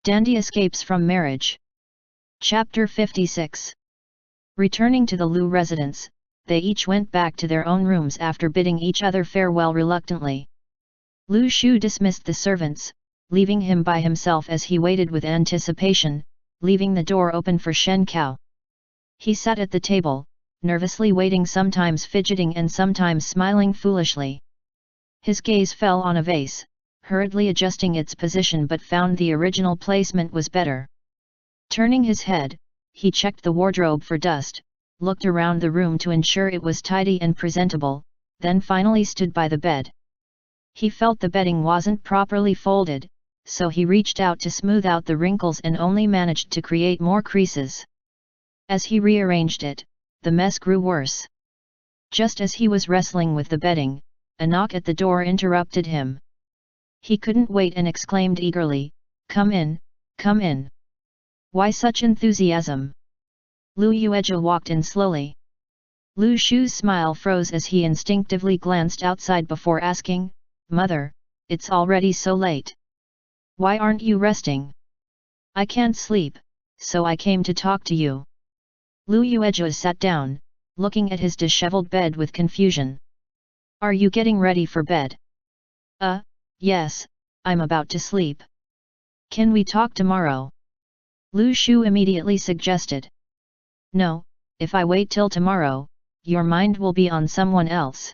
Dandy escapes from marriage. Chapter 56. Returning to the Lu residence, they each went back to their own rooms after bidding each other farewell reluctantly. Lu Shu dismissed the servants, leaving him by himself as he waited with anticipation, leaving the door open for Shen Cao. He sat at the table, nervously waiting, sometimes fidgeting and sometimes smiling foolishly. His gaze fell on a vase, hurriedly adjusting its position, but found the original placement was better. Turning his head, he checked the wardrobe for dust, looked around the room to ensure it was tidy and presentable, then finally stood by the bed. He felt the bedding wasn't properly folded, so he reached out to smooth out the wrinkles and only managed to create more creases. As he rearranged it, the mess grew worse. Just as he was wrestling with the bedding, a knock at the door interrupted him. He couldn't wait and exclaimed eagerly, "Come in, come in." "Why such enthusiasm?" Lu Yuezhi walked in slowly. Lu Shu's smile froze as he instinctively glanced outside before asking, "Mother, it's already so late. Why aren't you resting?" "I can't sleep, so I came to talk to you." Lu Yuezhi sat down, looking at his disheveled bed with confusion. "Are you getting ready for bed?" Yes, I'm about to sleep." "Can we talk tomorrow?" Lu Shu immediately suggested. "No, if I wait till tomorrow, your mind will be on someone else."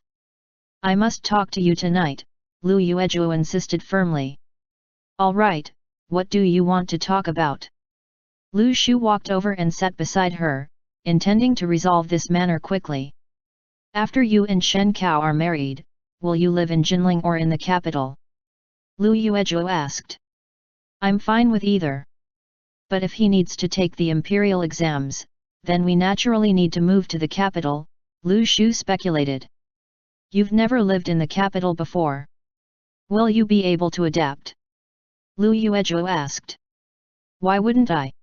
"I must talk to you tonight," Lu Yuezhi insisted firmly. "All right, what do you want to talk about?" Lu Shu walked over and sat beside her, intending to resolve this matter quickly. "After you and Shen Cao are married, will you live in Jinling or in the capital?" Lu Yuezhi asked. "I'm fine with either. But if he needs to take the imperial exams, then we naturally need to move to the capital," Lu Shu speculated. "You've never lived in the capital before. Will you be able to adapt?" Lu Yuezhi asked. "Why wouldn't I?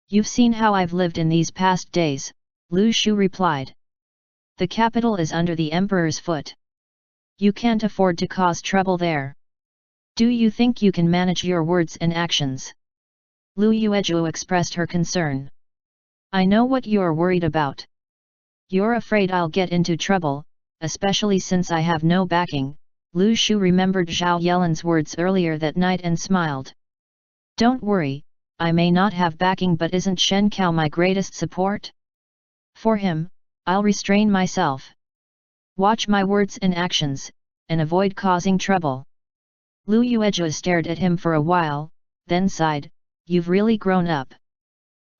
You've seen how I've lived in these past days," Lu Shu replied. "The capital is under the emperor's foot. You can't afford to cause trouble there. Do you think you can manage your words and actions?" Lu Yuezhi expressed her concern. "I know what you're worried about. You're afraid I'll get into trouble, especially since I have no backing." Lu Shu remembered Zhao Yelan's words earlier that night and smiled. "Don't worry, I may not have backing, but isn't Shen Cao my greatest support? For him, I'll restrain myself. Watch my words and actions, and avoid causing trouble." Lu Yuezhi stared at him for a while, then sighed, "You've really grown up.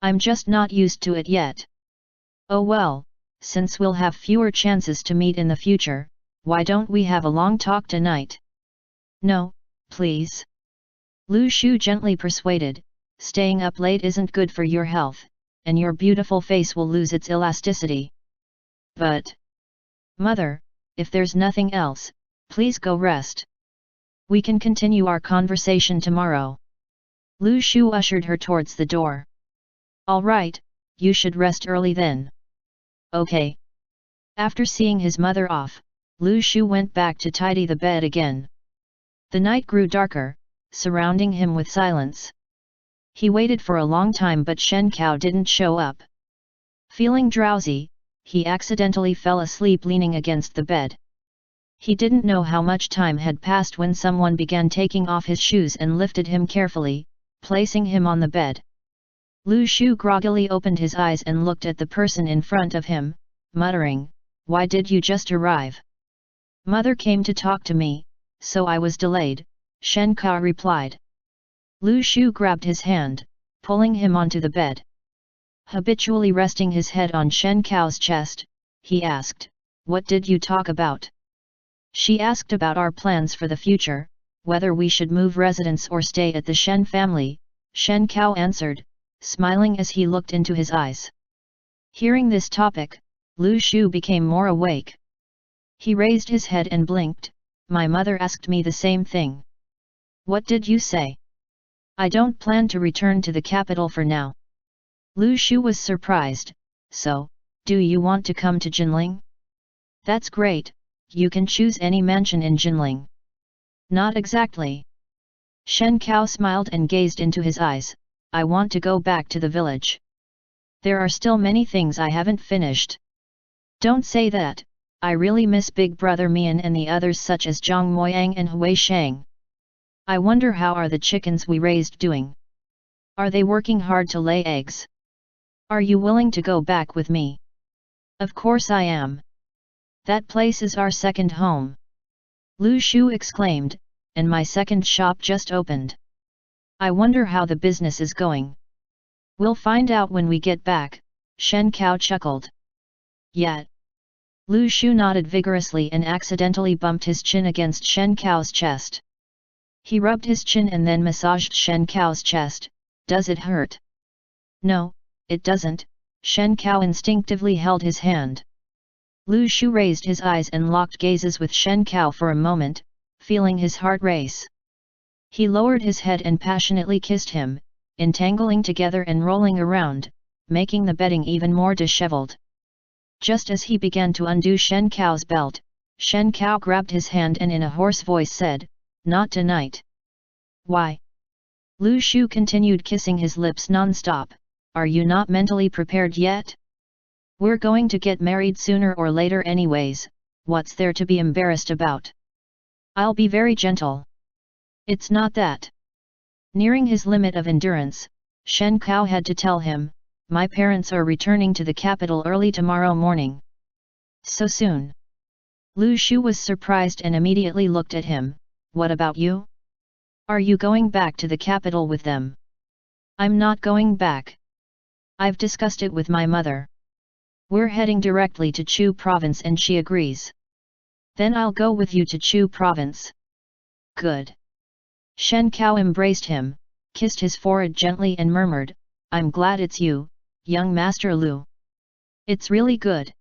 I'm just not used to it yet." "Oh well, since we'll have fewer chances to meet in the future, why don't we have a long talk tonight?" "No, please." Lu Shu gently persuaded, "Staying up late isn't good for your health, and your beautiful face will lose its elasticity." "But, Mother, if there's nothing else, please go rest. We can continue our conversation tomorrow." Lu Shu ushered her towards the door. "All right, you should rest early then." "Okay." After seeing his mother off, Lu Shu went back to tidy the bed again. The night grew darker, surrounding him with silence. He waited for a long time, but Shen Cao didn't show up. Feeling drowsy, he accidentally fell asleep leaning against the bed. He didn't know how much time had passed when someone began taking off his shoes and lifted him carefully, placing him on the bed. Lu Shu groggily opened his eyes and looked at the person in front of him, muttering, "Why did you just arrive?" "Mother came to talk to me, so I was delayed," Shen Cao replied. Lu Shu grabbed his hand, pulling him onto the bed. Habitually resting his head on Shen Cao's chest, he asked, "What did you talk about?" "She asked about our plans for the future, whether we should move residence or stay at the Shen family," Shen Cao answered, smiling as he looked into his eyes. Hearing this topic, Lu Shu became more awake. He raised his head and blinked. "My mother asked me the same thing." "What did you say?" "I don't plan to return to the capital for now." Lu Shu was surprised. "So, do you want to come to Jinling?" "That's great, you can choose any mansion in Jinling." "Not exactly." Shen Cao smiled and gazed into his eyes. I want to go back to the village. There are still many things I haven't finished. Don't say that, I really miss Big Brother Mian and the others such as Zhang Moyang and Hui Shang. I wonder how are the chickens we raised doing? Are they working hard to lay eggs? Are you willing to go back with me? Of course I am. That place is our second home. Lu Shu exclaimed, and my second shop just opened. I wonder how the business is going. We'll find out when we get back, Shen Cao chuckled. Yet. Lu Shu nodded vigorously and accidentally bumped his chin against Shen Cao's chest. He rubbed his chin and then massaged Shen Cao's chest. Does it hurt? No, it doesn't. Shen Cao instinctively held his hand. Lu Shu raised his eyes and locked gazes with Shen Cao for a moment, feeling his heart race. He lowered his head and passionately kissed him, entangling together and rolling around, making the bedding even more disheveled. Just as he began to undo Shen Cao's belt, Shen Cao grabbed his hand and in a hoarse voice said, "Not tonight." "Why?" Lu Shu continued kissing his lips non-stop. "Are you not mentally prepared yet? We're going to get married sooner or later anyways, what's there to be embarrassed about? I'll be very gentle." "It's not that." Nearing his limit of endurance, Shen Cao had to tell him, "My parents are returning to the capital early tomorrow morning." "So soon?" Lu Shu was surprised and immediately looked at him. "What about you? Are you going back to the capital with them?" "I'm not going back. I've discussed it with my mother. We're heading directly to Chu province and she agrees. Then I'll go with you to Chu province." "Good." Shen Cao embraced him, kissed his forehead gently and murmured, "I'm glad it's you, young Master Lu. It's really good."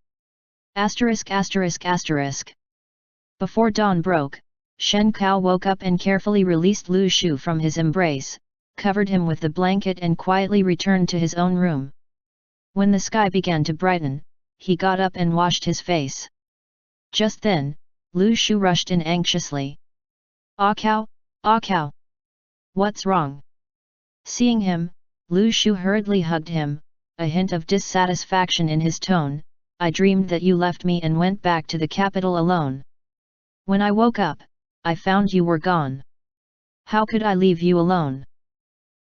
Before dawn broke, Shen Cao woke up and carefully released Lu Shu from his embrace, covered him with the blanket and quietly returned to his own room. When the sky began to brighten, he got up and washed his face. Just then, Lu Shu rushed in anxiously. "Ah Cao, ah Cao! What's wrong?" Seeing him, Lu Shu hurriedly hugged him, a hint of dissatisfaction in his tone. "I dreamed that you left me and went back to the capital alone. When I woke up, I found you were gone. How could I leave you alone?"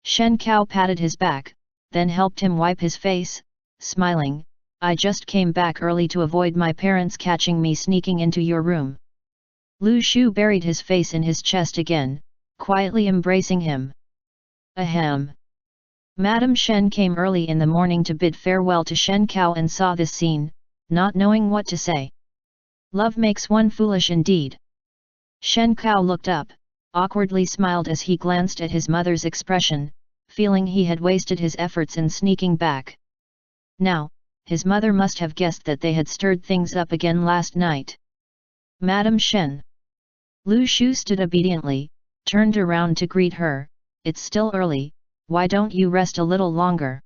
Shen Cao patted his back, then helped him wipe his face, smiling, "I just came back early to avoid my parents catching me sneaking into your room." Lu Shu buried his face in his chest again, quietly embracing him. Ahem. Madame Shen came early in the morning to bid farewell to Shen Cao and saw this scene, not knowing what to say. Love makes one foolish indeed. Shen Cao looked up, awkwardly smiled as he glanced at his mother's expression, feeling he had wasted his efforts in sneaking back. Now, his mother must have guessed that they had stirred things up again last night. "Madame Shen." Lu Shu stood obediently, turned around to greet her. "It's still early, why don't you rest a little longer?"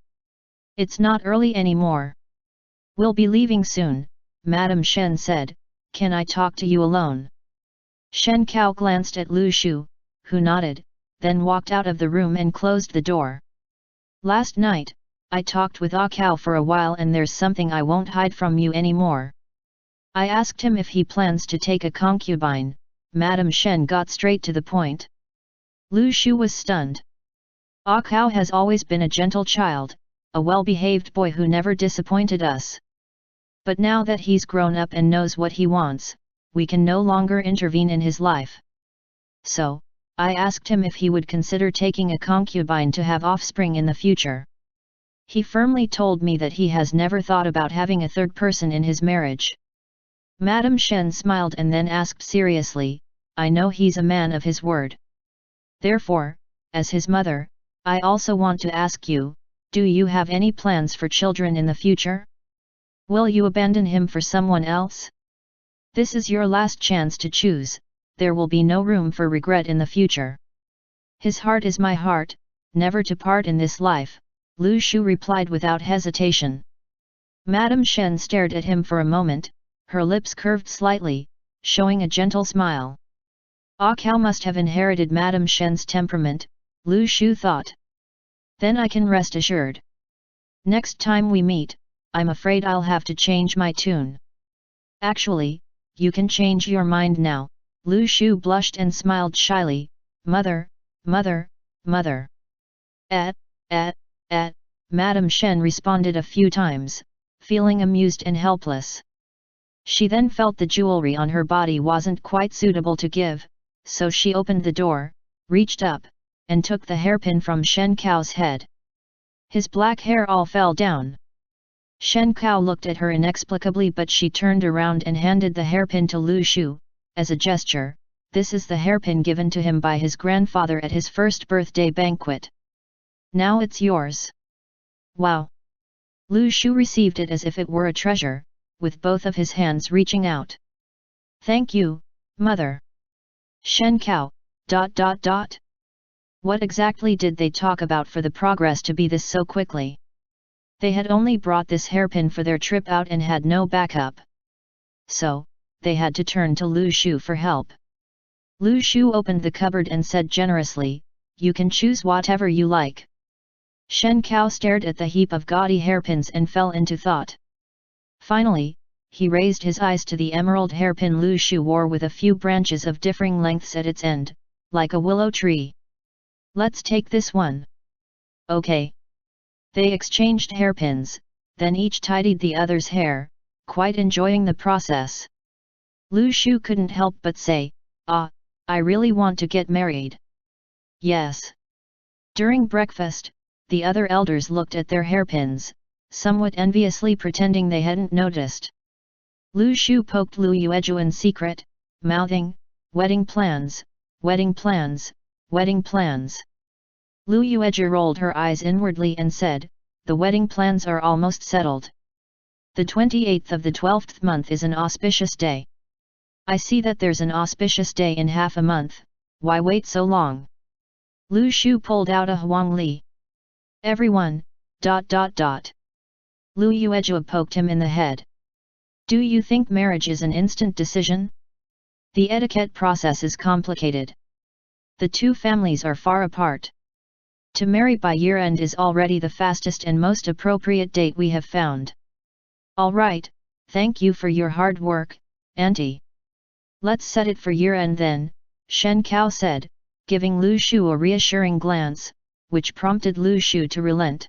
"It's not early anymore. We'll be leaving soon," Madame Shen said. "Can I talk to you alone?" Shen Cao glanced at Lu Shu, who nodded, then walked out of the room and closed the door. "Last night, I talked with Ah Cao for a while and there's something I won't hide from you anymore. I asked him if he plans to take a concubine." Madame Shen got straight to the point. Lu Shu was stunned. "Ah Cao has always been a gentle child, a well-behaved boy who never disappointed us. But now that he's grown up and knows what he wants, we can no longer intervene in his life. So, I asked him if he would consider taking a concubine to have offspring in the future. He firmly told me that he has never thought about having a third person in his marriage." Madame Shen smiled and then asked seriously, "I know he's a man of his word. Therefore, as his mother, I also want to ask you, do you have any plans for children in the future? Will you abandon him for someone else? This is your last chance to choose, there will be no room for regret in the future. His heart is my heart, never to part in this life," Lu Shu replied without hesitation. Madame Shen stared at him for a moment, her lips curved slightly, showing a gentle smile. Ah Cao must have inherited Madame Shen's temperament, Lu Shu thought. Then I can rest assured. Next time we meet, I'm afraid I'll have to change my tune. Actually, you can change your mind now, Lu Shu blushed and smiled shyly, mother, mother, mother. At, Madame Shen responded a few times, feeling amused and helpless. She then felt the jewelry on her body wasn't quite suitable to give, so she opened the door, reached up, and took the hairpin from Shen Cao's head. His black hair all fell down. Shen Cao looked at her inexplicably, but she turned around and handed the hairpin to Lu Shu, as a gesture. This is the hairpin given to him by his grandfather at his first birthday banquet. Now it's yours. Wow! Lu Shu received it as if it were a treasure, with both of his hands reaching out. Thank you, mother. Shen Cao, ... What exactly did they talk about for the progress to be this so quickly? They had only brought this hairpin for their trip out and had no backup. So, they had to turn to Lu Shu for help. Lu Shu opened the cupboard and said generously, you can choose whatever you like. Shen Cao stared at the heap of gaudy hairpins and fell into thought. Finally, he raised his eyes to the emerald hairpin Lu Shu wore with a few branches of differing lengths at its end, like a willow tree. Let's take this one. Okay. They exchanged hairpins, then each tidied the other's hair, quite enjoying the process. Lu Shu couldn't help but say, ah, I really want to get married. Yes. During breakfast, the other elders looked at their hairpins, somewhat enviously pretending they hadn't noticed. Lu Shu poked Lu Yueju in secret, mouthing, wedding plans, wedding plans, wedding plans. Lu Yueju rolled her eyes inwardly and said, the wedding plans are almost settled. The 28th of the 12th month is an auspicious day. I see that there's an auspicious day in half a month, why wait so long? Lu Shu pulled out a Huang Li. Everyone, ... Lu Yueju poked him in the head. Do you think marriage is an instant decision? The etiquette process is complicated. The two families are far apart. To marry by year-end is already the fastest and most appropriate date we have found. All right, thank you for your hard work, Auntie. Let's set it for year-end then, Shen Cao said, giving Lu Shu a reassuring glance, which prompted Lu Shu to relent.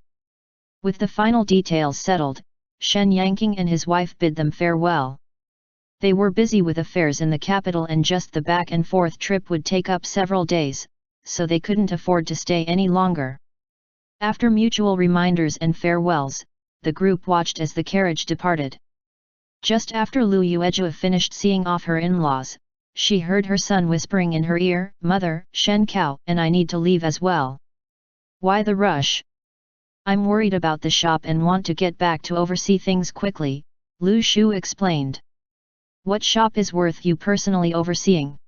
With the final details settled, Shen Yanqing and his wife bid them farewell. They were busy with affairs in the capital and just the back and forth trip would take up several days, so they couldn't afford to stay any longer. After mutual reminders and farewells, the group watched as the carriage departed. Just after Lu Yueju finished seeing off her in-laws, she heard her son whispering in her ear, Mother, Shen Cao and I need to leave as well. Why the rush? I'm worried about the shop and want to get back to oversee things quickly, Lu Shu explained. What shop is worth you personally overseeing?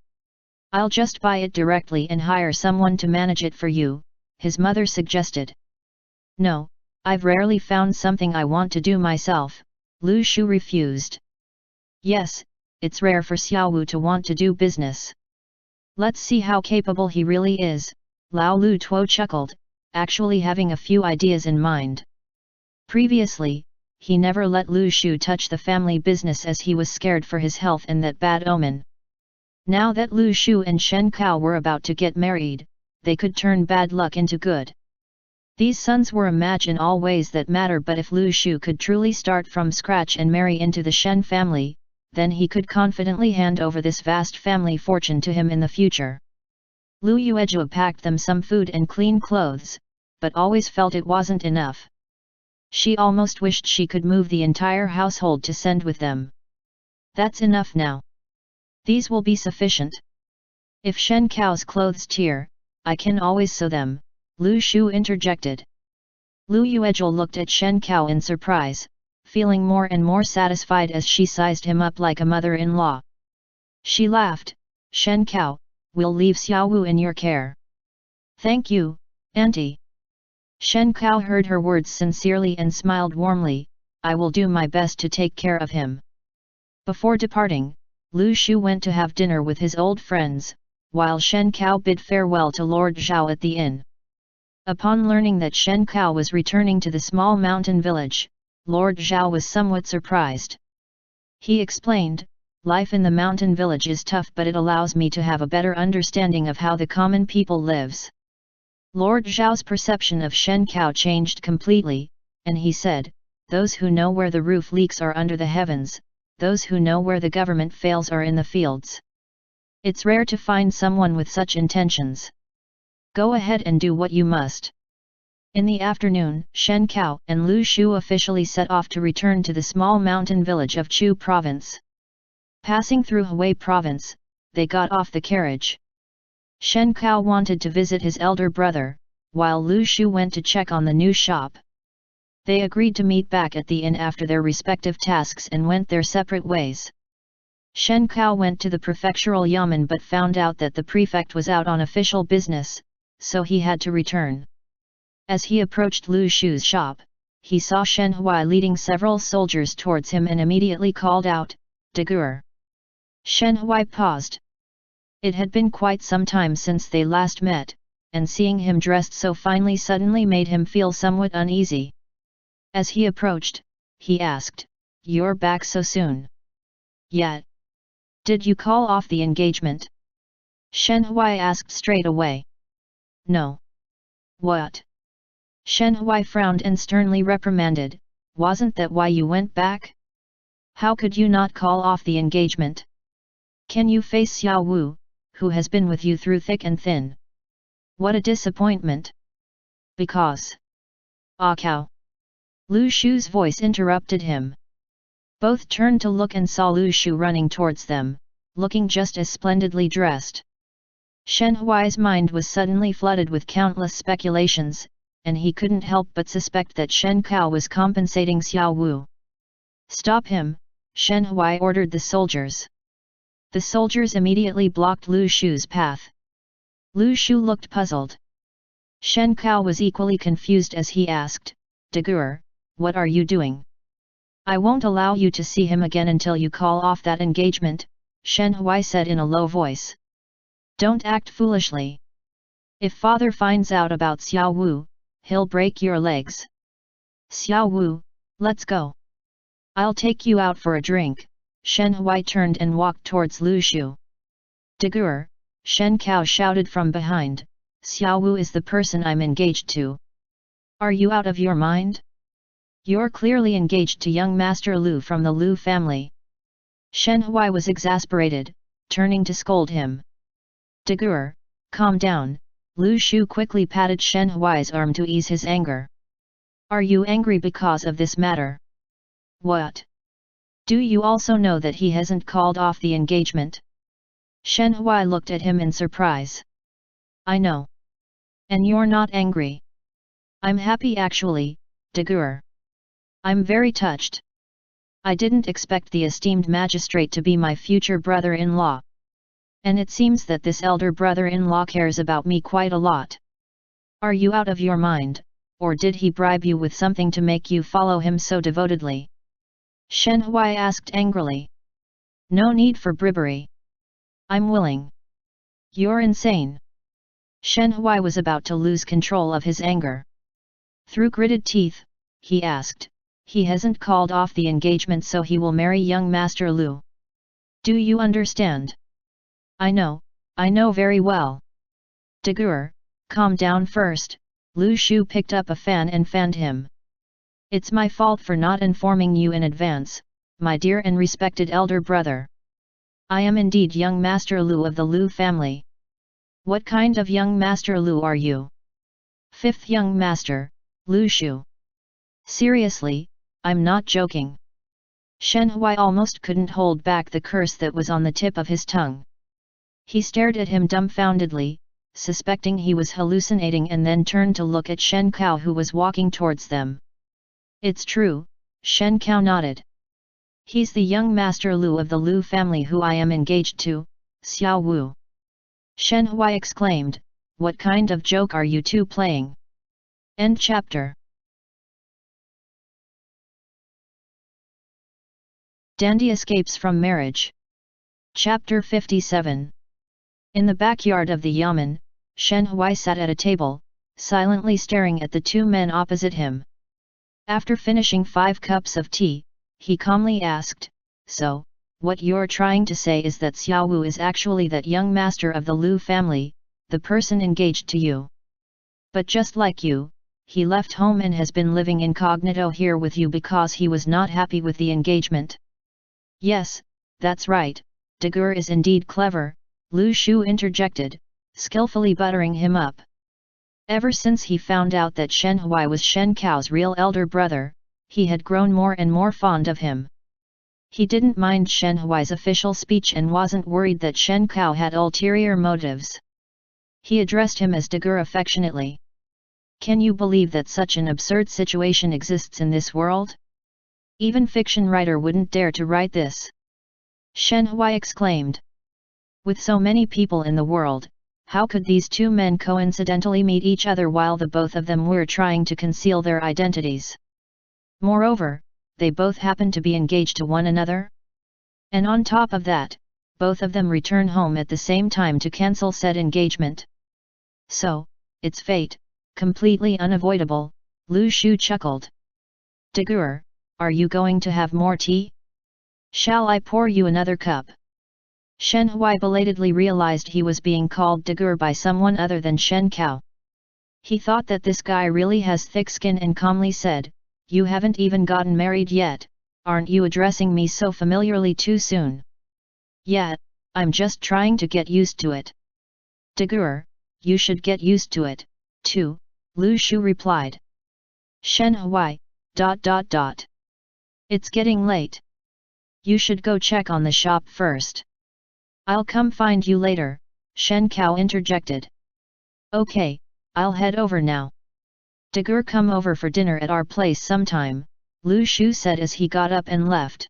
I'll just buy it directly and hire someone to manage it for you, his mother suggested. No, I've rarely found something I want to do myself, Lu Shu refused. Yes, it's rare for Xiao Wu to want to do business. Let's see how capable he really is, Lao Lu Tuo chuckled, actually having a few ideas in mind. Previously, he never let Lu Shu touch the family business as he was scared for his health and that bad omen. Now that Lu Shu and Shen Cao were about to get married, they could turn bad luck into good. These sons were a match in all ways that matter, but if Lu Shu could truly start from scratch and marry into the Shen family, then he could confidently hand over this vast family fortune to him in the future. Lu Yueju packed them some food and clean clothes, but always felt it wasn't enough. She almost wished she could move the entire household to send with them. That's enough now. These will be sufficient. If Shen Cao's clothes tear, I can always sew them, Lu Shu interjected. Lu Yueju looked at Shen Cao in surprise, feeling more and more satisfied as she sized him up like a mother-in-law. She laughed, Shen Cao, we'll leave Xiao Wu in your care. Thank you, Auntie. Shen Cao heard her words sincerely and smiled warmly, I will do my best to take care of him. Before departing, Lu Shu went to have dinner with his old friends, while Shen Kao bid farewell to Lord Xiao at the inn. Upon learning that Shen Kao was returning to the small mountain village, Lord Xiao was somewhat surprised. He explained, "Life in the mountain village is tough, but it allows me to have a better understanding of how the common people lives." Lord Zhao's perception of Shen Kao changed completely, and he said, "Those who know where the roof leaks are under the heavens, those who know where the government fails are in the fields. It's rare to find someone with such intentions. Go ahead and do what you must." In the afternoon, Shen Kao and Lu Shu officially set off to return to the small mountain village of Chu Province. Passing through Hui Province, they got off the carriage. Shen Kao wanted to visit his elder brother, while Lu Shu went to check on the new shop. They agreed to meet back at the inn after their respective tasks and went their separate ways. Shen Kao went to the prefectural yamen but found out that the prefect was out on official business, so he had to return. As he approached Lu Shu's shop, he saw Shen Hui leading several soldiers towards him and immediately called out, "Dagur." Shen Hui paused. It had been quite some time since they last met, and seeing him dressed so finely suddenly made him feel somewhat uneasy. As he approached, he asked, "You're back so soon? Yet? Did you call off the engagement?" Shen Hui asked straight away. "No." "What?" Shen Hui frowned and sternly reprimanded, "Wasn't that why you went back? How could you not call off the engagement? Can you face Xiao Wu, who has been with you through thick and thin? What a disappointment!" "Because..." "Ah cow!" Lu Shu's voice interrupted him. Both turned to look and saw Lu Shu running towards them, looking just as splendidly dressed. Shen Hui's mind was suddenly flooded with countless speculations, and he couldn't help but suspect that Shen Kao was compensating Xiao Wu. "Stop him!" Shen Hui ordered the soldiers. The soldiers immediately blocked Lu Shu's path. Lu Shu looked puzzled. Shen Kao was equally confused as he asked, "Dagur, what are you doing?" "I won't allow you to see him again until you call off that engagement," Shen Hui said in a low voice. "Don't act foolishly. If father finds out about Xiao Wu, he'll break your legs." "Xiao Wu, let's go. I'll take you out for a drink." Shen Hui turned and walked towards Lu Shu. "Dagur," Shen Kao shouted from behind, "Xiao Wu is the person I'm engaged to. Are you out of your mind? You're clearly engaged to young Master Lu from the Lu family." Shen Hui was exasperated, turning to scold him. "Dagur, calm down." Lu Shu quickly patted Shen Hui's arm to ease his anger. "Are you angry because of this matter? What? Do you also know that he hasn't called off the engagement?" Shen Hui looked at him in surprise. "I know. And you're not angry?" "I'm happy actually, Dagur. I'm very touched. I didn't expect the esteemed magistrate to be my future brother-in-law. And it seems that this elder brother-in-law cares about me quite a lot. Are you out of your mind, or did he bribe you with something to make you follow him so devotedly?" Shen Hui asked angrily. "No need for bribery. I'm willing." "You're insane." Shen Hui was about to lose control of his anger. Through gritted teeth, he asked, "He hasn't called off the engagement so he will marry young Master Lu. Do you understand?" I know very well." "Dagur, calm down first." Lu Shu picked up a fan and fanned him. "It's my fault for not informing you in advance, my dear and respected elder brother. I am indeed young Master Lu of the Lu family." "What kind of young Master Lu are you?" "Fifth young master, Lu Shu." "Seriously, I'm not joking." Shen Hui almost couldn't hold back the curse that was on the tip of his tongue. He stared at him dumbfoundedly, suspecting he was hallucinating, and then turned to look at Shen Kao who was walking towards them. "It's true," Shen Kao nodded. "He's the young Master Lu of the Lu family who I am engaged to, Xiao Wu." Shen Hui exclaimed, "What kind of joke are you two playing?" End chapter. Dandy escapes from marriage. Chapter 57. In the backyard of the yamen, Shen Hui sat at a table, silently staring at the two men opposite him. After finishing 5 cups of tea, he calmly asked, "So, what you're trying to say is that Xiao Wu is actually that young master of the Lu family, the person engaged to you. But just like you, he left home and has been living incognito here with you because he was not happy with the engagement." "Yes, that's right, Dagur is indeed clever," Lu Shu interjected, skillfully buttering him up. Ever since he found out that Shen Hui was Shen Cao's real elder brother, he had grown more and more fond of him. He didn't mind Shen Hui's official speech and wasn't worried that Shen Cao had ulterior motives. He addressed him as Dagur affectionately. "Can you believe that such an absurd situation exists in this world? Even fiction writer wouldn't dare to write this," Shen Hui exclaimed. "With so many people in the world, how could these two men coincidentally meet each other while the both of them were trying to conceal their identities? Moreover, they both happen to be engaged to one another? And on top of that, both of them return home at the same time to cancel said engagement. So, it's fate, completely unavoidable," Lu Shu chuckled. "Dagur, are you going to have more tea? Shall I pour you another cup?" Shen Hui belatedly realized he was being called Dagur by someone other than Shen Cao. He thought that this guy really has thick skin and calmly said, "You haven't even gotten married yet, aren't you addressing me so familiarly too soon?" "Yeah, I'm just trying to get used to it." "Dagur, you should get used to it, too," Lu Shu replied. Shen Hui, ... "It's getting late. You should go check on the shop first." "I'll come find you later," Shen Cao interjected. "Okay, I'll head over now." "Dagur, come over for dinner at our place sometime," Lu Shu said as he got up and left.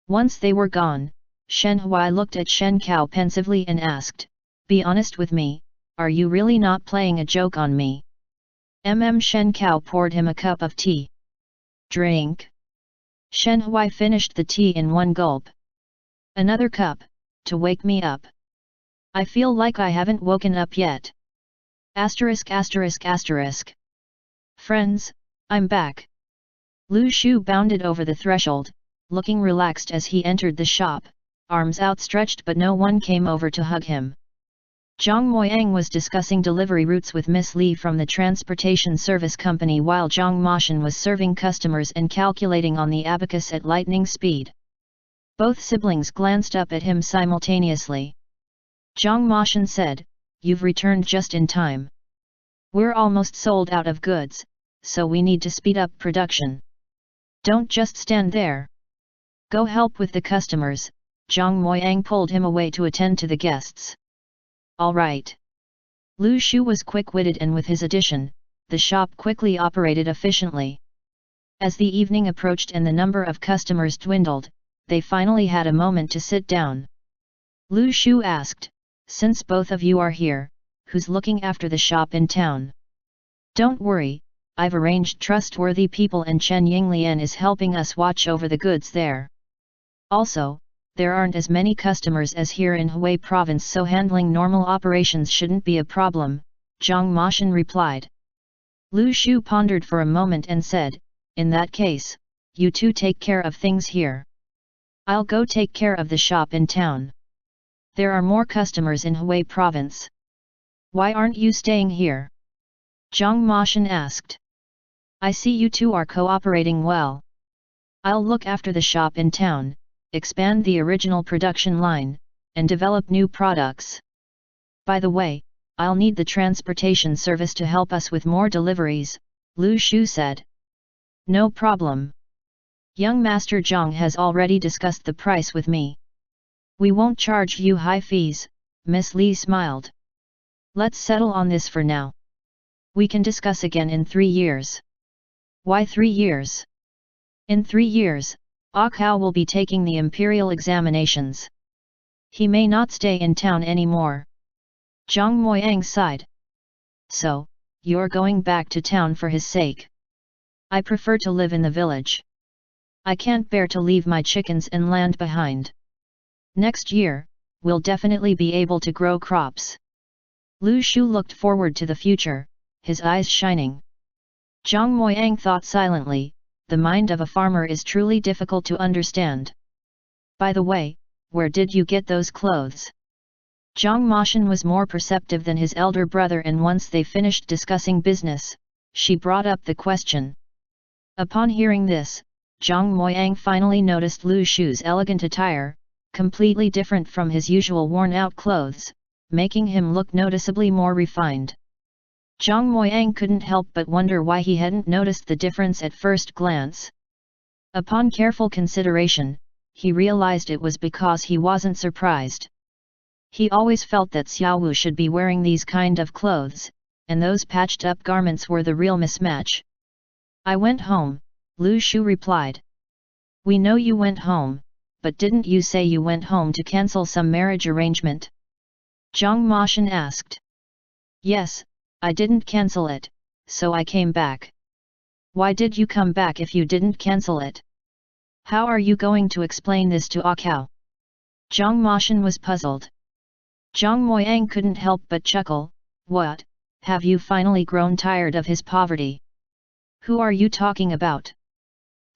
Once they were gone, Shen Hui looked at Shen Cao pensively and asked, "Be honest with me, are you really not playing a joke on me?" Shen Cao poured him a cup of tea. "Drink." Shen Hui finished the tea in one gulp. "Another cup, to wake me up. I feel like I haven't woken up yet." *****. Friends, I'm back. Lu Shu bounded over the threshold, looking relaxed as he entered the shop, arms outstretched, but no one came over to hug him. Zhang Moyang was discussing delivery routes with Miss Li from the transportation service company while Zhang Moshan was serving customers and calculating on the abacus at lightning speed. Both siblings glanced up at him simultaneously. Zhang Moshan said, "You've returned just in time. We're almost sold out of goods, so we need to speed up production. Don't just stand there. Go help with the customers." Zhang Moyang pulled him away to attend to the guests. "All right." Lu Shu was quick-witted, and with his addition, the shop quickly operated efficiently. As the evening approached and the number of customers dwindled, they finally had a moment to sit down. Lu Shu asked, "Since both of you are here, who's looking after the shop in town?" "Don't worry, I've arranged trustworthy people and Chen Yinglian is helping us watch over the goods there. Also, there aren't as many customers as here in Hubei province, so handling normal operations shouldn't be a problem," Zhang Moshan replied. Lu Shu pondered for a moment and said, "In that case, you two take care of things here. I'll go take care of the shop in town. There are more customers in Hubei province. Why aren't you staying here?" Zhang Moshan asked. "I see you two are cooperating well. I'll look after the shop in town, expand the original production line, and develop new products. By the way, I'll need the transportation service to help us with more deliveries," Lu Shu said. "No problem. Young Master Zhang has already discussed the price with me. We won't charge you high fees," Miss Li smiled. "Let's settle on this for now. We can discuss again in 3 years. "Why 3 years? In 3 years, Akao will be taking the imperial examinations. He may not stay in town anymore." Zhang Moyang sighed. "So, you're going back to town for his sake?" "I prefer to live in the village. I can't bear to leave my chickens and land behind. Next year, we'll definitely be able to grow crops. Lu Shu looked forward to the future, his eyes shining. Zhang Moyang thought silently, the mind of a farmer is truly difficult to understand. By the way, where did you get those clothes? Zhang Moshan was more perceptive than his elder brother, and once they finished discussing business, she brought up the question. Upon hearing this, Zhang Moyang finally noticed Lu Shu's elegant attire, completely different from his usual worn-out clothes, making him look noticeably more refined. Zhang Moyang couldn't help but wonder why he hadn't noticed the difference at first glance. Upon careful consideration, he realized it was because he wasn't surprised. He always felt that Xiao Wu should be wearing these kind of clothes, and those patched-up garments were the real mismatch. I went home, Lu Shu replied. We know you went home, but didn't you say you went home to cancel some marriage arrangement? Zhang Moshan asked. Yes, I didn't cancel it, so I came back. Why did you come back if you didn't cancel it? How are you going to explain this to Akao? Zhang Moshan was puzzled. Zhang Moyang couldn't help but chuckle. What, have you finally grown tired of his poverty? Who are you talking about?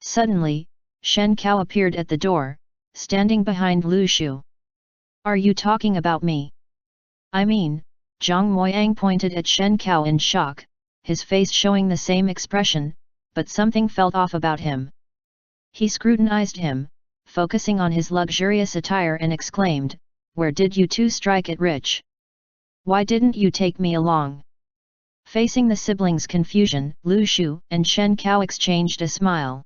Suddenly, Shen Cao appeared at the door, standing behind Lu Shu. Are you talking about me? I mean, Zhang Moyang pointed at Shen Cao in shock, his face showing the same expression, but something felt off about him. He scrutinized him, focusing on his luxurious attire, and exclaimed, Where did you two strike it rich? Why didn't you take me along? Facing the siblings' confusion, Lu Shu and Shen Cao exchanged a smile.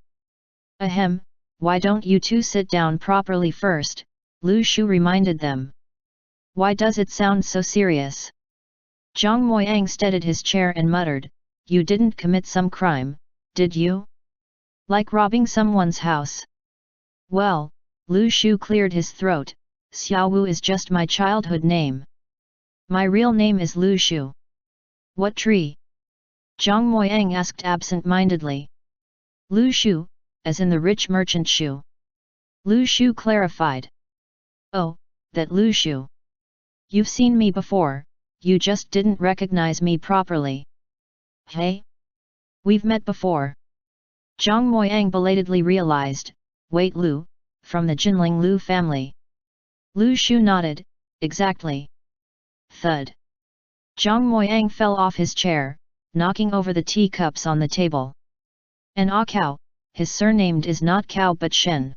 Ahem, why don't you two sit down properly first? Lu Shu reminded them. Why does it sound so serious? Zhang Moyang steadied his chair and muttered, You didn't commit some crime, did you? Like robbing someone's house? Well, Lu Shu cleared his throat, Xiao Wu is just my childhood name. My real name is Lu Shu. What tree? Zhang Moyang asked absent-mindedly. Lu Shu, as in the rich merchant Shu. Lu Shu clarified. Oh, that Lu Shu. You've seen me before, you just didn't recognize me properly. Hey? We've met before. Zhang Moyang belatedly realized, wait, Lu, from the Jinling Lu family. Lu Shu nodded, exactly. Thud. Zhang Moyang fell off his chair, knocking over the teacups on the table. And Cao, his surname is not Cao but Shen.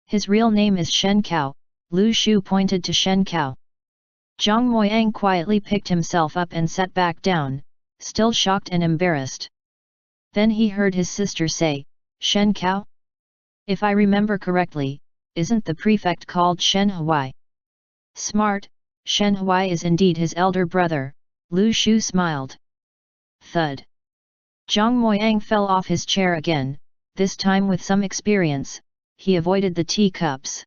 His real name is Shen Cao, Lu Shu pointed to Shen Cao. Zhang Moyang quietly picked himself up and sat back down, still shocked and embarrassed. Then he heard his sister say, Shen Cao? If I remember correctly, isn't the prefect called Shen Huai? Smart, Shen Huai is indeed his elder brother, Lu Shu smiled. Thud. Zhang Moyang fell off his chair again, this time with some experience, he avoided the teacups.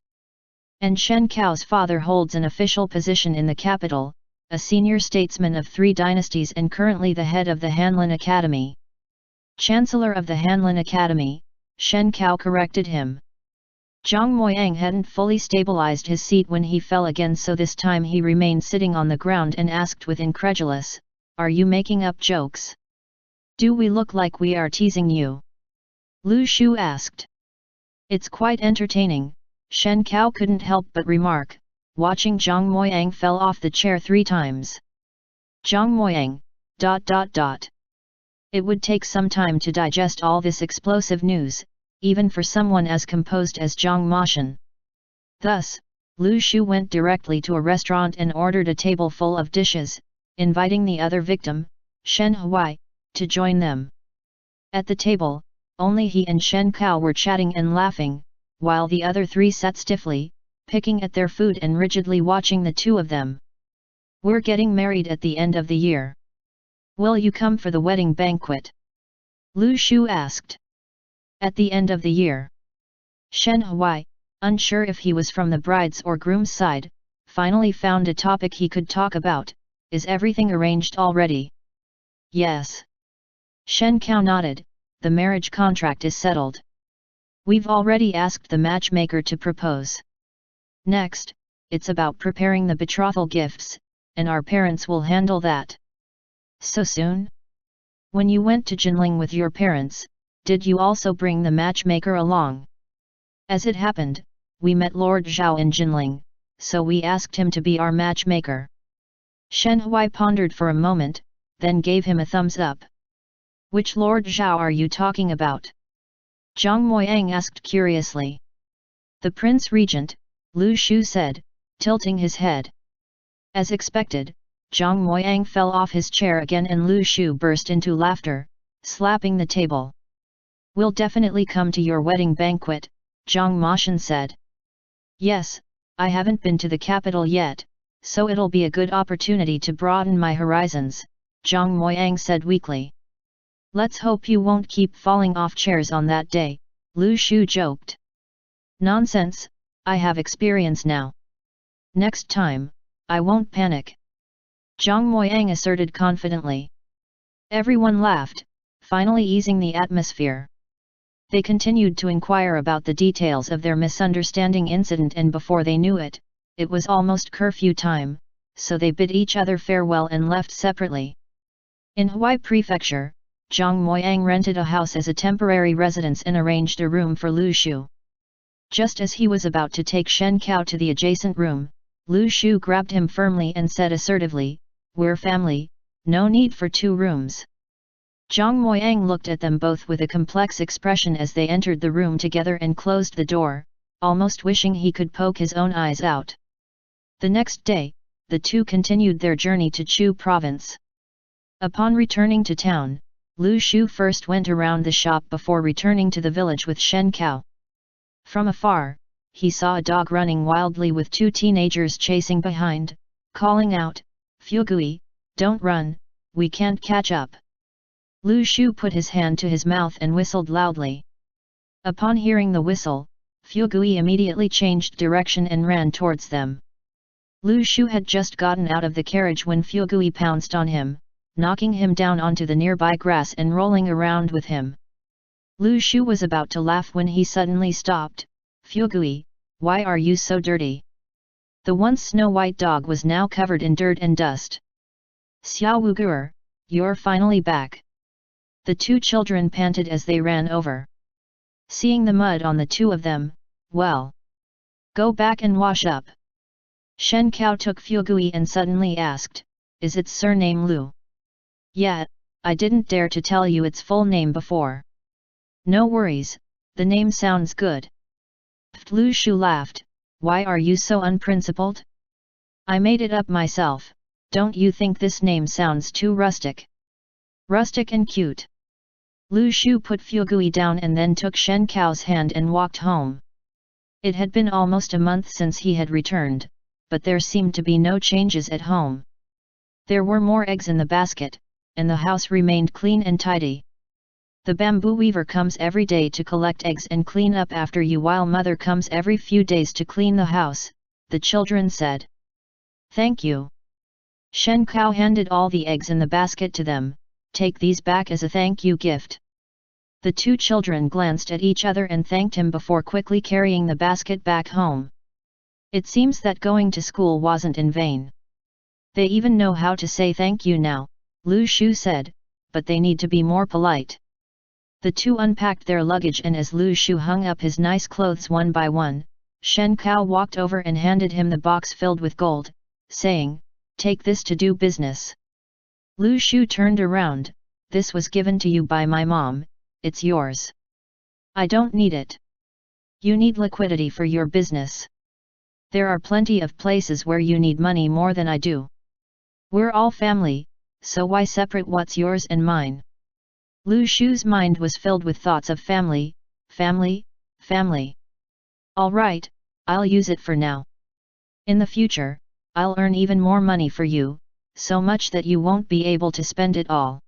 And Shen Cao's father holds an official position in the capital, a senior statesman of 3 dynasties and currently the head of the Hanlin Academy. Chancellor of the Hanlin Academy, Shen Cao corrected him. Zhang Moyang hadn't fully stabilized his seat when he fell again, so this time he remained sitting on the ground and asked with incredulous, Are you making up jokes? Do we look like we are teasing you? Lu Shu asked. It's quite entertaining, Shen Cao couldn't help but remark, watching Zhang Moyang fell off the chair 3 times. Zhang Moyang, ... It would take some time to digest all this explosive news, even for someone as composed as Zhang Moshan. Thus, Lu Shu went directly to a restaurant and ordered a table full of dishes, inviting the other victim, Shen Huai, to join them. At the table, only he and Shen Cao were chatting and laughing, while the other 3 sat stiffly, picking at their food and rigidly watching the 2 of them. We're getting married at the end of the year. Will you come for the wedding banquet? Lu Shu asked. At the end of the year. Shen Huai, unsure if he was from the bride's or groom's side, finally found a topic he could talk about. Is everything arranged already? Yes. Shen Cao nodded, the marriage contract is settled. We've already asked the matchmaker to propose. Next, it's about preparing the betrothal gifts, and our parents will handle that. So soon? When you went to Jinling with your parents, did you also bring the matchmaker along? As it happened, we met Lord Zhao in Jinling, so we asked him to be our matchmaker. Shen Hui pondered for a moment, then gave him a thumbs up. Which Lord Zhao are you talking about? Zhang Moyang asked curiously. The Prince Regent, Lu Shu said, tilting his head. As expected, Zhang Moyang fell off his chair again and Lu Shu burst into laughter, slapping the table. We'll definitely come to your wedding banquet, Zhang Moshan said. Yes, I haven't been to the capital yet, so it'll be a good opportunity to broaden my horizons, Zhang Moyang said weakly. Let's hope you won't keep falling off chairs on that day, Lu Shu joked. Nonsense, I have experience now. Next time, I won't panic, Zhang Moyang asserted confidently. Everyone laughed, finally easing the atmosphere. They continued to inquire about the details of their misunderstanding incident, and before they knew it, it was almost curfew time, so they bid each other farewell and left separately. In Huai Prefecture, Zhang Moyang rented a house as a temporary residence and arranged a room for Lu Shu. Just as he was about to take Shen Cao to the adjacent room, Lu Shu grabbed him firmly and said assertively, "We're family, no need for 2 rooms." Zhang Moyang looked at them both with a complex expression as they entered the room together and closed the door, almost wishing he could poke his own eyes out. The next day, the two continued their journey to Chu province. Upon returning to town, Lu Shu first went around the shop before returning to the village with Shen Cao. From afar, he saw a dog running wildly with 2 teenagers chasing behind, calling out, "Fugui, don't run, we can't catch up." Lu Shu put his hand to his mouth and whistled loudly. Upon hearing the whistle, Fugui immediately changed direction and ran towards them. Lu Shu had just gotten out of the carriage when Fugui pounced on him, knocking him down onto the nearby grass and rolling around with him. Lu Shu was about to laugh when he suddenly stopped. "Fugui, why are you so dirty?" The once snow-white dog was now covered in dirt and dust. "Xiao Wu, you're finally back." The 2 children panted as they ran over. Seeing the mud on the 2 of them, "Well, go back and wash up." Shen Cao took Fugui and suddenly asked, "Is its surname Lu?" "Yeah, I didn't dare to tell you its full name before." "No worries, the name sounds good." Lu Shu laughed, "Why are you so unprincipled?" "I made it up myself, don't you think this name sounds too rustic?" "Rustic and cute." Lu Shu put Fugui down and then took Shen Cao's hand and walked home. It had been almost a month since he had returned, but there seemed to be no changes at home. There were more eggs in the basket, and the house remained clean and tidy. "The bamboo weaver comes every day to collect eggs and clean up after you, while mother comes every few days to clean the house," the children said. "Thank you." Shen Cao handed all the eggs in the basket to them. "Take these back as a thank you gift." The 2 children glanced at each other and thanked him before quickly carrying the basket back home. It seems that going to school wasn't in vain. They even know how to say thank you now, Lu Shu said, but they need to be more polite. The 2 unpacked their luggage, and as Lu Shu hung up his nice clothes one by one, Shen Cao walked over and handed him the box filled with gold, saying, "Take this to do business." Lu Shu turned around. "This was given to you by my mom, it's yours." "I don't need it." "You need liquidity for your business. There are plenty of places where you need money more than I do. We're all family, so why separate what's yours and mine?" Lu Shu's mind was filled with thoughts of family, family, family. "All right, I'll use it for now. In the future, I'll earn even more money for you, so much that you won't be able to spend it all."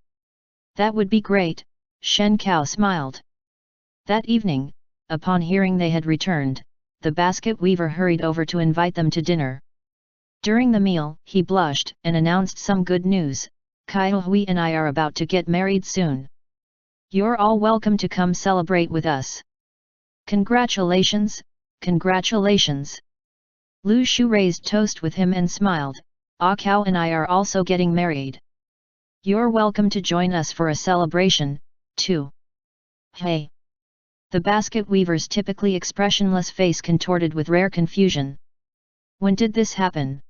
"That would be great," Shen Cao smiled. That evening, upon hearing they had returned, the basket weaver hurried over to invite them to dinner. During the meal, he blushed and announced some good news. "Kai Hui and I are about to get married soon. You're all welcome to come celebrate with us." "Congratulations, congratulations." Lu Shu raised toast with him and smiled, Ah Cao and I are also getting married. You're welcome to join us for a celebration, too. Hey! The basket weaver's typically expressionless face contorted with rare confusion. When did this happen?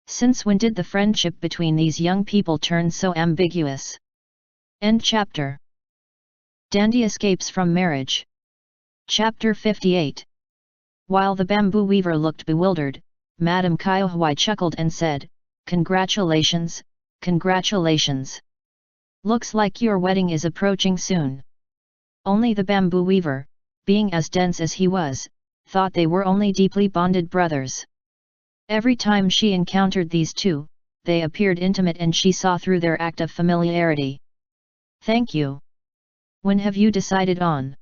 Since when did the friendship between these young people turn so ambiguous? End chapter. Dandy escapes from marriage. Chapter 58. While the bamboo weaver looked bewildered, Madame Kyohui chuckled and said, "Congratulations, congratulations. Looks like your wedding is approaching soon." Only the bamboo weaver, being as dense as he was, thought they were only deeply bonded brothers. Every time she encountered these two, they appeared intimate and she saw through their act of familiarity. "Thank you. When have you decided on?"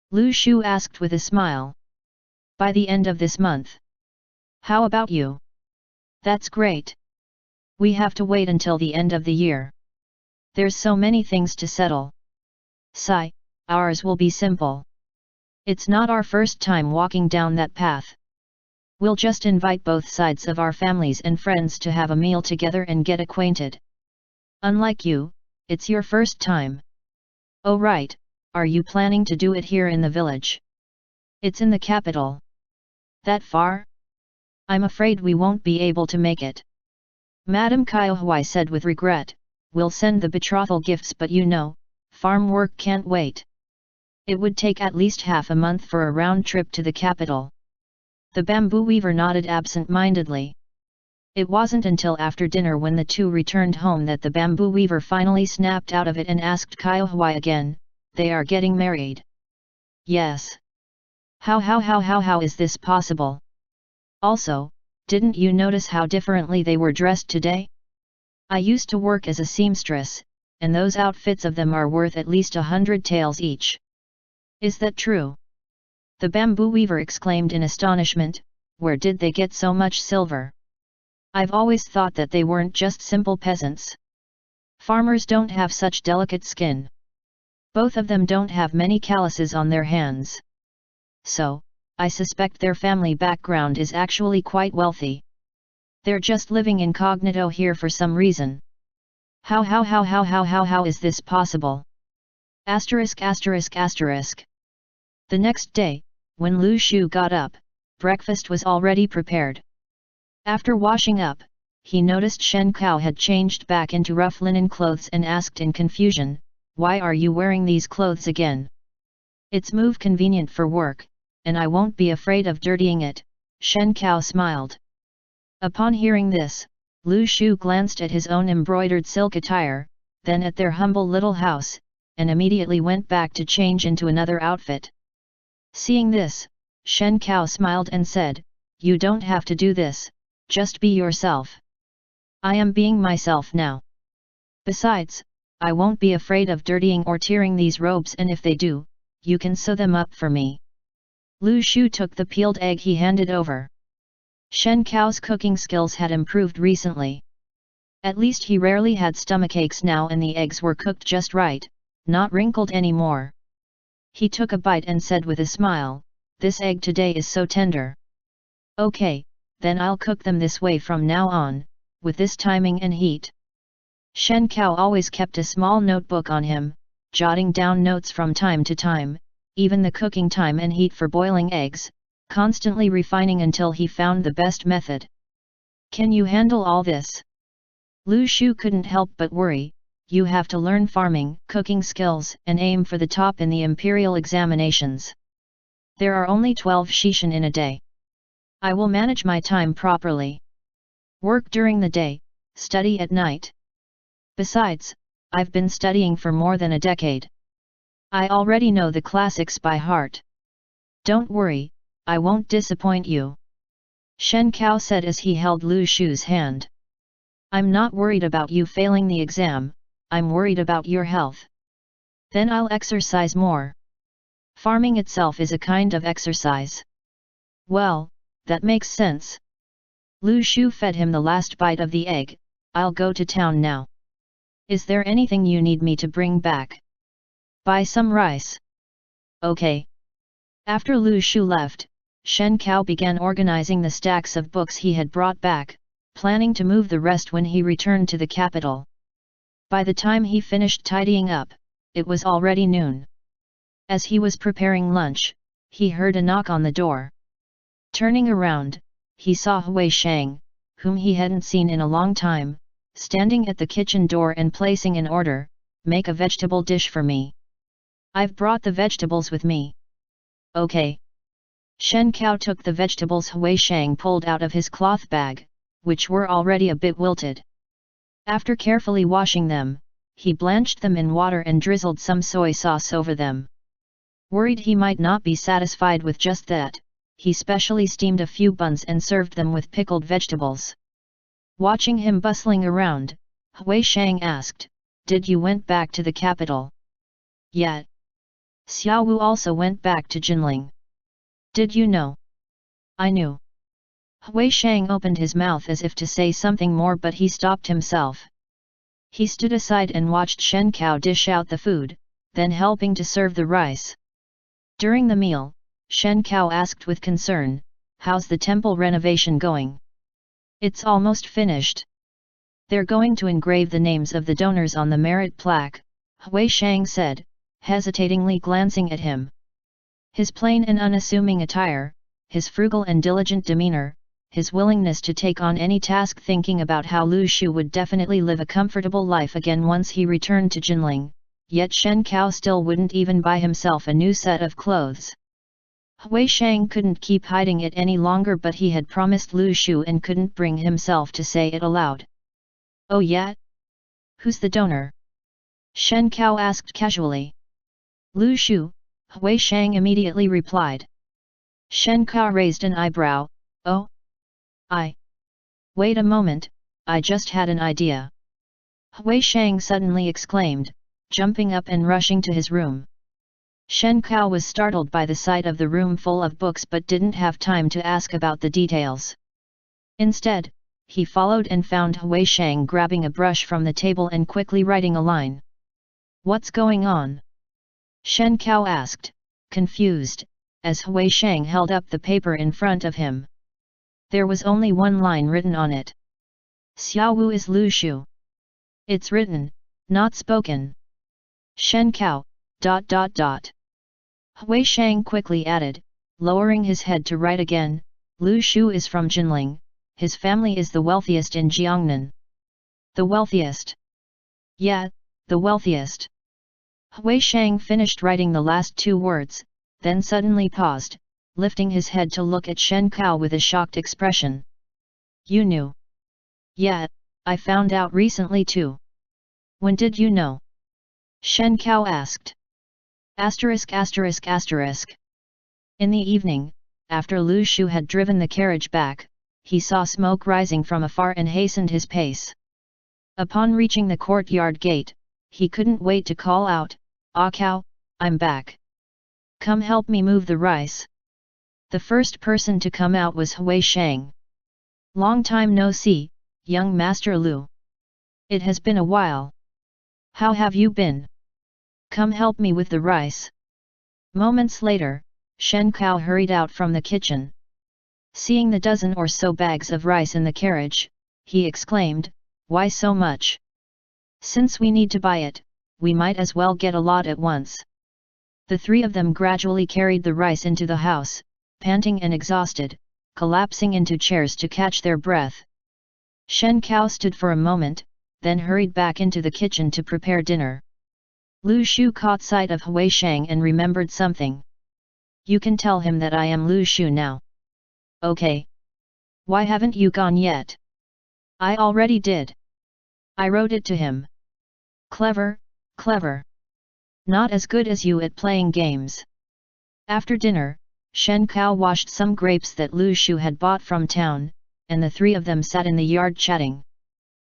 Lu Shu asked with a smile. "By the end of this month." "How about you?" "That's great. We have to wait until the end of the year. There's so many things to settle." "Sigh, ours will be simple. It's not our first time walking down that path. We'll just invite both sides of our families and friends to have a meal together and get acquainted. Unlike you, it's your first time." "Oh right, are you planning to do it here in the village?" "It's in the capital." "That far? I'm afraid we won't be able to make it." Madame Kyohui said with regret, "We'll send the betrothal gifts but you know, farm work can't wait. It would take at least half a month for a round trip to the capital." The bamboo weaver nodded absent-mindedly. It wasn't until after dinner when the two returned home that the bamboo weaver finally snapped out of it and asked Kyohui again, "They are getting married?" "Yes." How is this possible? Also, didn't you notice how differently they were dressed today? I used to work as a seamstress, and those outfits of them are worth at least 100 taels each." "Is that true?" The bamboo weaver exclaimed in astonishment, "Where did they get so much silver? I've always thought that they weren't just simple peasants. Farmers don't have such delicate skin. Both of them don't have many calluses on their hands. So, I suspect their family background is actually quite wealthy. They're just living incognito here for some reason. How is this possible?" ******. The next day, when Lu Shu got up, breakfast was already prepared. After washing up, he noticed Shen Cao had changed back into rough linen clothes and asked in confusion, "Why are you wearing these clothes again?" "It's more convenient for work, and I won't be afraid of dirtying it," Shen Cao smiled. Upon hearing this, Lu Shu glanced at his own embroidered silk attire, then at their humble little house, and immediately went back to change into another outfit. Seeing this, Shen Cao smiled and said, "You don't have to do this, just be yourself." "I am being myself now. Besides, I won't be afraid of dirtying or tearing these robes, and if they do, you can sew them up for me." Lu Shu took the peeled egg he handed over. Shen Cao's cooking skills had improved recently. At least he rarely had stomachaches now, and the eggs were cooked just right, not wrinkled anymore. He took a bite and said with a smile, "This egg today is so tender. Okay, then I'll cook them this way from now on, with this timing and heat." Shen Cao always kept a small notebook on him, jotting down notes from time to time, even the cooking time and heat for boiling eggs, constantly refining until he found the best method. "Can you handle all this?" Lu Shu couldn't help but worry. "You have to learn farming, cooking skills, and aim for the top in the imperial examinations. There are only 12 shishin in a day. I will manage my time properly. Work during the day, study at night. Besides, I've been studying for more than a decade. I already know the classics by heart. Don't worry, I won't disappoint you." Shen Cao said as he held Lu Shu's hand. "I'm not worried about you failing the exam, I'm worried about your health. Then I'll exercise more. Farming itself is a kind of exercise." "Well, that makes sense." Lu Shu fed him the last bite of the egg. "I'll go to town now. Is there anything you need me to bring back?" "Buy some rice." "Okay." After Lu Shu left, Shen Kao began organizing the stacks of books he had brought back, planning to move the rest when he returned to the capital. By the time he finished tidying up, it was already noon. As he was preparing lunch, he heard a knock on the door. Turning around, he saw Hui Shang, whom he hadn't seen in a long time, standing at the kitchen door and placing an order, "Make a vegetable dish for me. I've brought the vegetables with me." "Okay." Shen Kao took the vegetables Hui Shang pulled out of his cloth bag, which were already a bit wilted. After carefully washing them, he blanched them in water and drizzled some soy sauce over them. Worried he might not be satisfied with just that, he specially steamed a few buns and served them with pickled vegetables. Watching him bustling around, Hui Shang asked, "Did you went back to the capital?" "Yeah." Xiao Wu also went back to Jinling. "Did you know?" "I knew." Hui Shang opened his mouth as if to say something more, but he stopped himself. He stood aside and watched Shen Kao dish out the food, then helping to serve the rice. During the meal, Shen Kao asked with concern, "How's the temple renovation going?" "It's almost finished. They're going to engrave the names of the donors on the merit plaque," Hui Shang said, hesitatingly glancing at him. His plain and unassuming attire, his frugal and diligent demeanor, his willingness to take on any task, thinking about how Lu Shu would definitely live a comfortable life again once he returned to Jinling, yet Shen Kao still wouldn't even buy himself a new set of clothes. Hui Shang couldn't keep hiding it any longer, but he had promised Lu Shu and couldn't bring himself to say it aloud. "Oh yeah? Who's the donor?" Shen Kao asked casually. "Lu Shu," Hui Shang immediately replied. Shen Kao raised an eyebrow. "Oh? Wait a moment, I just had an idea." Hui Shang suddenly exclaimed, jumping up and rushing to his room. Shen Kao was startled by the sight of the room full of books but didn't have time to ask about the details. Instead, he followed and found Hui Shang grabbing a brush from the table and quickly writing a line. "What's going on?" Shen Kao asked, confused, as Hui Shang held up the paper in front of him. There was only one line written on it. "Xiao Wu is Lu Shu." "It's written, not spoken." Shen Kao, ... Hui Shang quickly added, lowering his head to write again, "Lu Shu is from Jinling, his family is the wealthiest in Jiangnan." "The wealthiest?" "Yeah, the wealthiest." Hui Shang finished writing the last two words, then suddenly paused, lifting his head to look at Shen Kao with a shocked expression. "You knew?" "Yeah, I found out recently too." "When did you know?" Shen Kao asked. *******. In the evening, after Lu Shu had driven the carriage back, he saw smoke rising from afar and hastened his pace. Upon reaching the courtyard gate, he couldn't wait to call out, "Ah Kao, I'm back. Come help me move the rice." The first person to come out was Hui Shang. "Long time no see, young Master Lu. It has been a while. How have you been? Come help me with the rice." Moments later, Shen Kao hurried out from the kitchen. Seeing the dozen or so bags of rice in the carriage, he exclaimed, "Why so much? Since we need to buy it, we might as well get a lot at once." The three of them gradually carried the rice into the house, panting and exhausted, collapsing into chairs to catch their breath. Shen Kao stood for a moment, then hurried back into the kitchen to prepare dinner. Lu Shu caught sight of Hui Shang and remembered something. "You can tell him that I am Lu Shu now." "Okay. Why haven't you gone yet?" "I already did. I wrote it to him." "Clever, clever. Not as good as you at playing games." After dinner, Shen Kao washed some grapes that Lu Shu had bought from town, and the three of them sat in the yard chatting.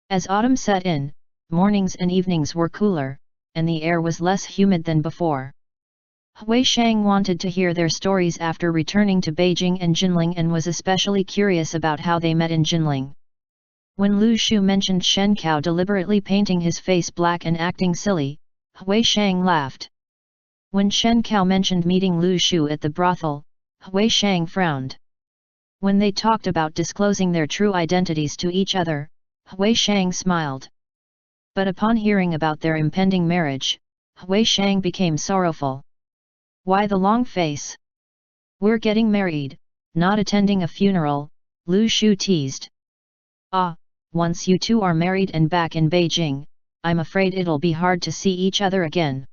As autumn set in, mornings and evenings were cooler, and the air was less humid than before. Hui Shang wanted to hear their stories after returning to Beijing and Jinling and was especially curious about how they met in Jinling. When Lu Shu mentioned Shen Kao deliberately painting his face black and acting silly, Hui Shang laughed. When Shen Kao mentioned meeting Lu Shu at the brothel, Wei Shang frowned. When they talked about disclosing their true identities to each other, Wei Shang smiled. But upon hearing about their impending marriage, Wei Shang became sorrowful. Why the long face? We're getting married, not attending a funeral, Lu Shu teased. Ah, once you two are married and back in Beijing, I'm afraid it'll be hard to see each other again.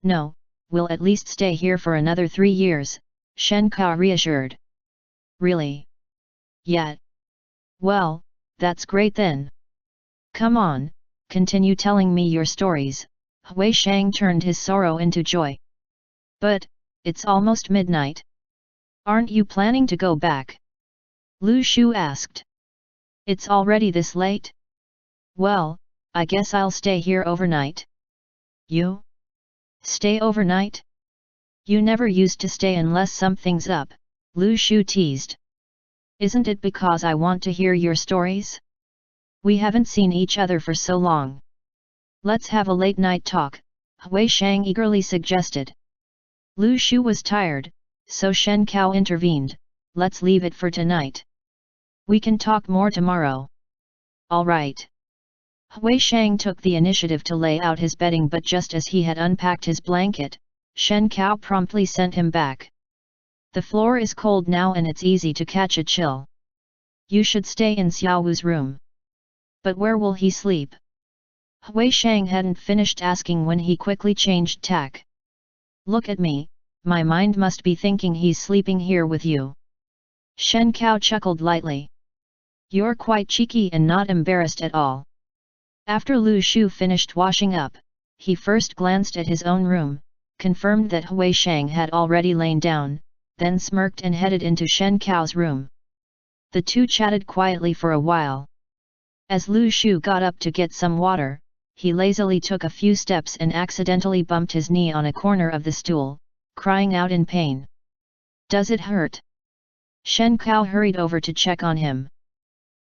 No, we'll at least stay here for another 3 years, Shen Ka reassured. Really? Yet? Well, that's great then. Come on, continue telling me your stories. Wei Shang turned his sorrow into joy. But, it's almost midnight. Aren't you planning to go back? Lu Shu asked. It's already this late? Well, I guess I'll stay here overnight. You? Stay overnight? You never used to stay unless something's up, Lu Shu teased. Isn't it because I want to hear your stories? We haven't seen each other for so long. Let's have a late night talk, Wei Shang eagerly suggested. Lu Shu was tired, so Shen Cao intervened. Let's leave it for tonight. We can talk more tomorrow. All right. Wei Shang took the initiative to lay out his bedding, but just as he had unpacked his blanket, Shen Cao promptly sent him back. The floor is cold now and it's easy to catch a chill. You should stay in Xiao Wu's room. But where will he sleep? Wei Shang hadn't finished asking when he quickly changed tack. Look at me, my mind must be thinking he's sleeping here with you. Shen Cao chuckled lightly. You're quite cheeky and not embarrassed at all. After Lu Shu finished washing up, he first glanced at his own room, confirmed that Wei Shang had already lain down, then smirked and headed into Shen Cao's room. The two chatted quietly for a while. As Lu Shu got up to get some water, he lazily took a few steps and accidentally bumped his knee on a corner of the stool, crying out in pain. Does it hurt? Shen Cao hurried over to check on him.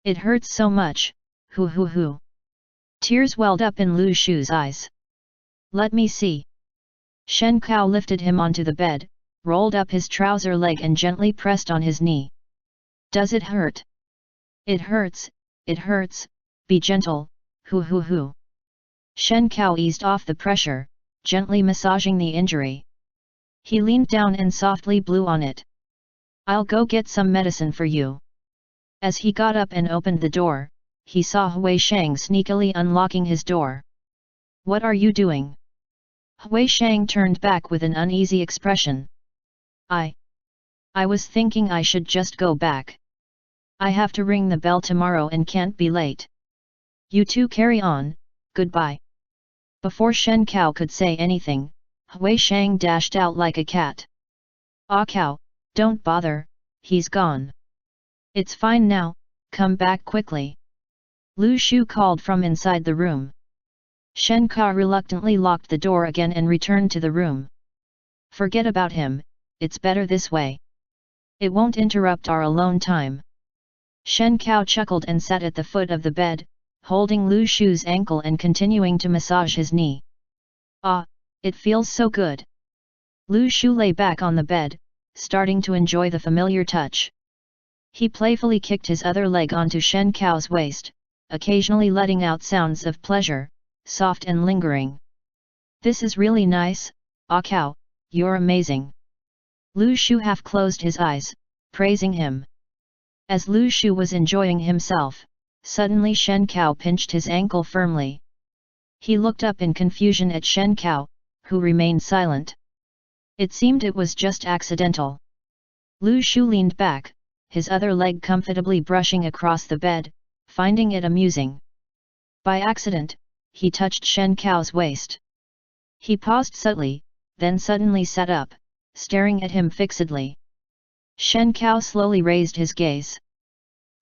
It hurts so much, hoo. Tears welled up in Lu Shu's eyes. Let me see. Shen Cao lifted him onto the bed, rolled up his trouser leg and gently pressed on his knee. Does it hurt? It hurts, be gentle, hoo. Shen Cao eased off the pressure, gently massaging the injury. He leaned down and softly blew on it. I'll go get some medicine for you. As he got up and opened the door, he saw Wei Shang sneakily unlocking his door. What are you doing? Wei Shang turned back with an uneasy expression. I was thinking I should just go back. I have to ring the bell tomorrow and can't be late. You two carry on, goodbye. Before Shen Cao could say anything, Wei Shang dashed out like a cat. Ah Cao, don't bother, he's gone. It's fine now, come back quickly. Lu Shu called from inside the room. Shen Cao reluctantly locked the door again and returned to the room. Forget about him, it's better this way. It won't interrupt our alone time. Shen Cao chuckled and sat at the foot of the bed, holding Lu Shu's ankle and continuing to massage his knee. Ah, it feels so good. Lu Shu lay back on the bed, starting to enjoy the familiar touch. He playfully kicked his other leg onto Shen Cao's waist, occasionally letting out sounds of pleasure, soft and lingering. This is really nice, Ah Cao, you're amazing. Lu Shu half closed his eyes, praising him. As Lu Shu was enjoying himself, suddenly Shen Cao pinched his ankle firmly. He looked up in confusion at Shen Cao, who remained silent. It seemed it was just accidental. Lu Shu leaned back, his other leg comfortably brushing across the bed, finding it amusing. By accident, he touched Shen Cao's waist. He paused subtly, then suddenly sat up, staring at him fixedly. Shen Cao slowly raised his gaze.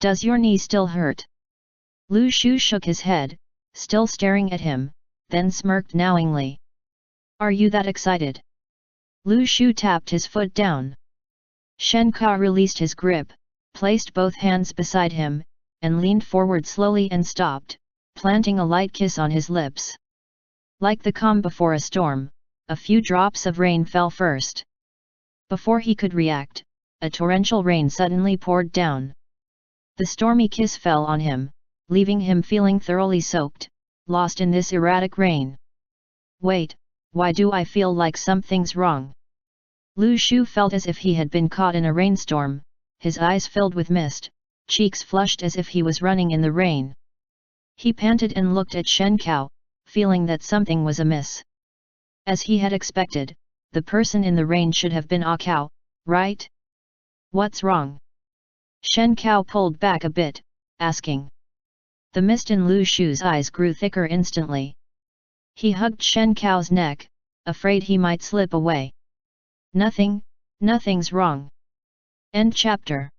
Does your knee still hurt? Lu Shu shook his head, still staring at him, then smirked knowingly. Are you that excited? Lu Shu tapped his foot down. Shen Cao released his grip, placed both hands beside him, and leaned forward slowly and stopped, planting a light kiss on his lips. Like the calm before a storm, a few drops of rain fell first. Before he could react, a torrential rain suddenly poured down. The stormy kiss fell on him, leaving him feeling thoroughly soaked, lost in this erratic rain. Wait, why do I feel like something's wrong? Lu Shu felt as if he had been caught in a rainstorm, his eyes filled with mist, cheeks flushed as if he was running in the rain. He panted and looked at Shen Cao, feeling that something was amiss. As he had expected, the person in the rain should have been Ah Cao, right? What's wrong? Shen Cao pulled back a bit, asking. The mist in Lu Shu's eyes grew thicker instantly. He hugged Shen Cao's neck, afraid he might slip away. Nothing's wrong. End chapter.